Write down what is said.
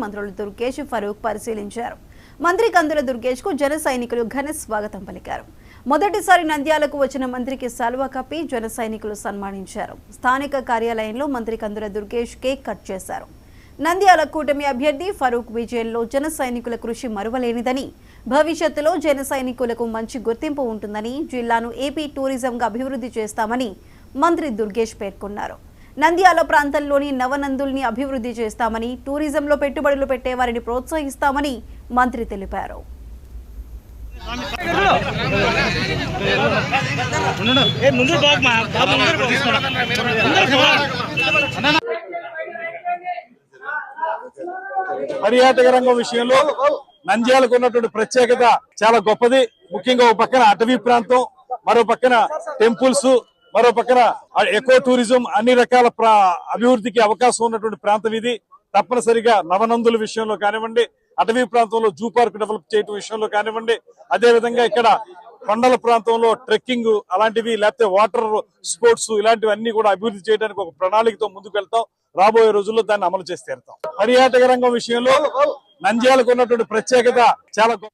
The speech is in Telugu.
మంత్రులు దుర్గేష్, ఫరూక్ పరిశీలించారు. మంత్రి కందుల దుర్గేష్ కు జన సైనికులు ఘన స్వాగతం పలికారు. మొదటిసారి నంద్యాలకు వచ్చిన మంత్రికి శాలువా కప్పి జన సైనికులు సన్మానించారు. స్థానిక కార్యాలయంలో మంత్రి కందుల దుర్గేష్ కేక్ కట్ చేశారు. నంద్యాల కూటమి అభ్యర్థి ఫరూక్ విజయంలో జన సైనికుల కృషి మరువలేనిదని, భవిష్యత్తులో జన సైనికులకు మంచి గుర్తింపు ఉంటుందని, జిల్లాను ఏపీ టూరిజంగా అభివృద్ధి చేస్తామని మంత్రి దుర్గేష్ పేర్కొన్నారు. నంద్యాల ప్రాంతంలోని నవనందుల్ని అభివృద్ధి చేస్తామని, టూరిజంలో పెట్టుబడులు పెట్టే వారిని ప్రోత్సహిస్తామని మంత్రి తెలిపారు. పర్యాటక రంగం విషయంలో నంద్యాలకు ఉన్నటువంటి ప్రత్యేకత చాలా గొప్పది. ముఖ్యంగా ఒక పక్కన అటవీ ప్రాంతం, మరో పక్కన టెంపుల్స్, మరో పక్కన ఎకో టూరిజం, అన్ని రకాల అభివృద్ధికి అవకాశం ఉన్నటువంటి ప్రాంతం ఇది. తప్పనిసరిగా నవనందుల విషయంలో కానివ్వండి, అటవీ ప్రాంతంలో జూ పార్క్ డెవలప్ చేయడం విషయంలో కానివ్వండి, అదేవిధంగా ఇక్కడ కొండల ప్రాంతంలో ట్రెక్కింగ్ అలాంటివి, లేకపోతే వాటర్ స్పోర్ట్స్ ఇలాంటివన్నీ కూడా అభివృద్ధి చేయడానికి ఒక ప్రణాళికతో ముందుకు వెళ్తాం. రాబోయే రోజుల్లో దాన్ని అమలు చేసి తీరుతాం. పర్యాటక రంగం విషయంలో నంద్యాలకు ఉన్నటువంటి ప్రత్యేకత చాలా గొప్ప.